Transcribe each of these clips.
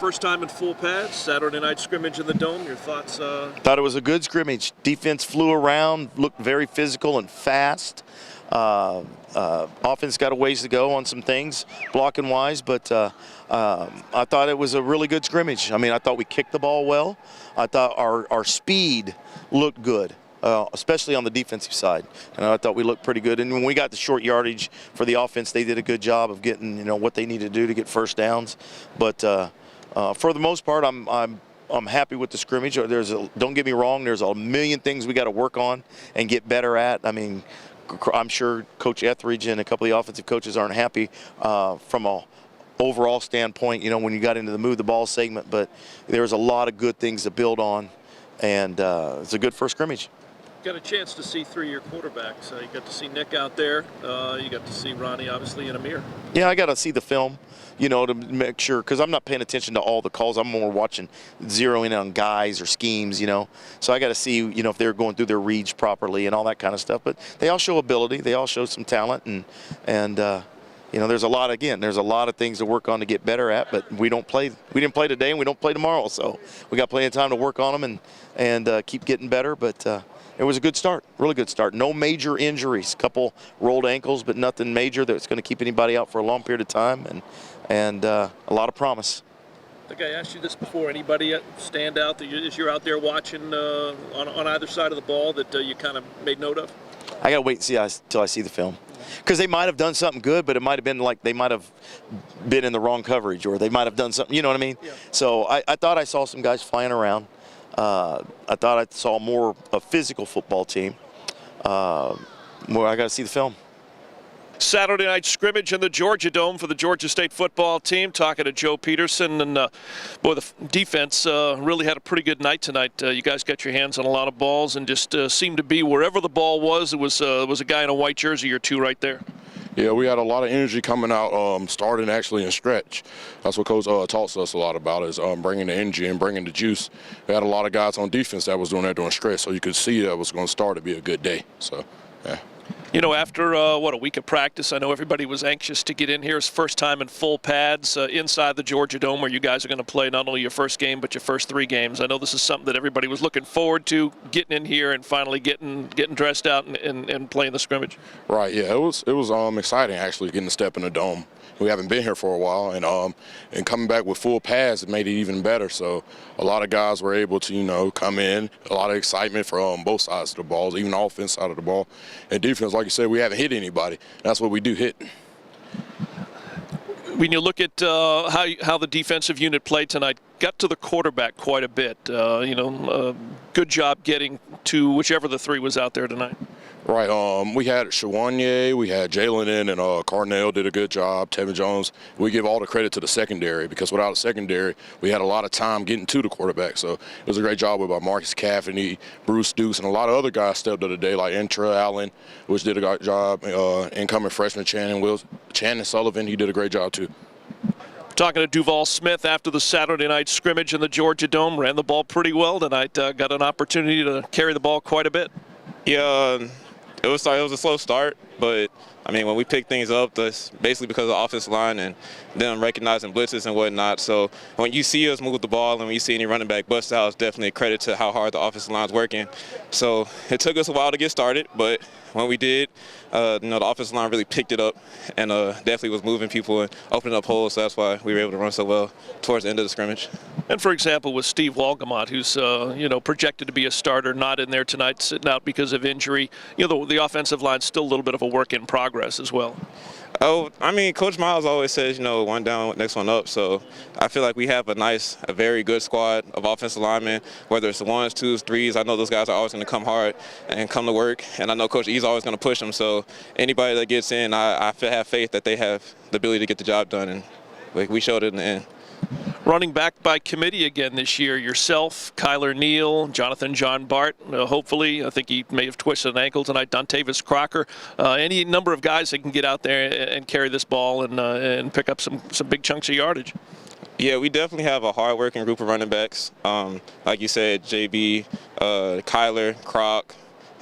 first time in full pads, Saturday night scrimmage in the Dome. Your thoughts? Thought it was a good scrimmage. Defense flew around, looked very physical and fast. Offense got a ways to go on some things, blocking wise, but I thought it was a really good scrimmage. I mean, I thought we kicked the ball well. I thought our speed looked good. Especially on the defensive side, and I thought we looked pretty good. And when we got the short yardage for the offense, they did a good job of getting what they needed to do to get first downs. But for the most part, I'm happy with the scrimmage. Don't get me wrong, there's a million things we got to work on and get better at. I mean, I'm sure Coach Etheridge and a couple of the offensive coaches aren't happy from a overall standpoint. When you got into the move the ball segment, but there's a lot of good things to build on, and it's a good first scrimmage. Got a chance to see three of your quarterbacks. You got to see Nick out there. You got to see Ronnie, obviously, and Amir. Yeah, I got to see the film, to make sure, because I'm not paying attention to all the calls. I'm more watching, zeroing in on guys or schemes, So I got to see, if they're going through their reads properly and all that kind of stuff. But they all show ability. They all show some talent, and there's a lot of things to work on to get better at. But we didn't play today, and we don't play tomorrow. So we got plenty of time to work on them and keep getting better. But it was a good start, really good start. No major injuries, couple rolled ankles, but nothing major that's going to keep anybody out for a long period of time, and a lot of promise. I think I asked you this before. Anybody stand out that as you're out there watching on either side of the ball that you kind of made note of? I got to wait and see till I see the film. Because they might have done something good, but it might have been like they might have been in the wrong coverage, or they might have done something, you know what I mean? Yeah. So I thought I saw some guys flying around. I thought I saw more a physical football team. I got to see the film. Saturday night scrimmage in the Georgia Dome for the Georgia State football team. Talking to Joe Peterson, and boy, the defense really had a pretty good night tonight. You guys got your hands on a lot of balls, and just seemed to be wherever the ball was, it was a guy in a white jersey or two right there. Yeah, we had a lot of energy coming out, starting actually in stretch. That's what Coach taught us a lot about, is bringing the energy and bringing the juice. We had a lot of guys on defense that was doing that during stretch, so you could see that it was going to start to be a good day. So, yeah. After, a week of practice, I know everybody was anxious to get in here. It's first time in full pads inside the Georgia Dome, where you guys are going to play not only your first game, but your first three games. I know this is something that everybody was looking forward to, getting in here and finally getting dressed out and playing the scrimmage. Right, yeah, it was exciting, actually, getting to step in the Dome. We haven't been here for a while, and coming back with full pads, it made it even better. So a lot of guys were able to, come in. A lot of excitement from both sides of the balls, even the offense side of the ball. And defense, like you said, we haven't hit anybody. That's what we do hit. When you look at how the defensive unit played tonight, got to the quarterback quite a bit. Good job getting to whichever the three was out there tonight. Right. We had Shawanye, we had Jalen in, and Carnell did a good job. Tevin Jones. We give all the credit to the secondary, because without a secondary, we had a lot of time getting to the quarterback. So it was a great job by Marcus Caffney, Bruce Dukes, and a lot of other guys stepped up today, like Intra Allen, which did a great job. Incoming freshman Channing Sullivan, he did a great job too. Talking to Duval Smith after the Saturday night scrimmage in the Georgia Dome, ran the ball pretty well tonight. Got an opportunity to carry the ball quite a bit. Yeah, it was a slow start, but I mean, when we pick things up, that's basically because of the offensive line and them recognizing blitzes and whatnot. So when you see us move the ball and when you see any running back bust out, it's definitely a credit to how hard the offensive line's working. So it took us a while to get started, but when we did, the offensive line really picked it up and definitely was moving people and opening up holes. So that's why we were able to run so well towards the end of the scrimmage. And for example, with Steve Walgamot, who's projected to be a starter, not in there tonight, sitting out because of injury. The offensive line's still a little bit of a work in progress as well. Oh, I mean, Coach Miles always says, one down, next one up. So I feel like we have a very good squad of offensive linemen, whether it's the ones, twos, threes. I know those guys are always going to come hard and come to work. And I know Coach E's always going to push them. So anybody that gets in, I have faith that they have the ability to get the job done. And we showed it in the end. Running back by committee again this year, yourself, Kyler Neal, Jonathan John Bart, hopefully. I think he may have twisted an ankle tonight, Dontavis Crocker. Any number of guys that can get out there and carry this ball and pick up some big chunks of yardage. Yeah, we definitely have a hard-working group of running backs. Like you said, JB, Kyler, Croc,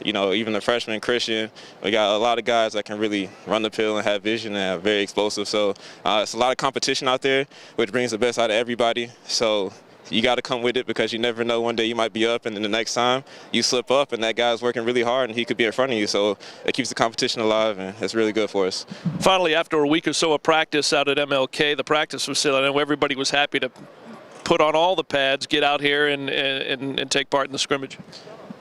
even the freshman Christian. We got a lot of guys that can really run the pill and have vision and are very explosive. So it's a lot of competition out there, which brings the best out of everybody. So you got to come with it because you never know. One day you might be up, and then the next time you slip up, and that guy's working really hard, and he could be in front of you. So it keeps the competition alive, and it's really good for us. Finally, after a week or so of practice out at MLK, the practice facility, I know everybody was happy to put on all the pads, get out here and take part in the scrimmage.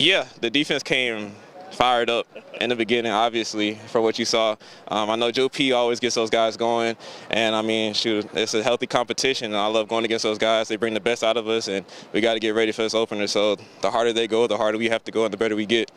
Yeah, the defense came fired up in the beginning, obviously, for what you saw. I know Joe P always gets those guys going, and I mean, shoot, it's a healthy competition, and I love going against those guys. They bring the best out of us, and we got to get ready for this opener. So the harder they go, the harder we have to go, and the better we get.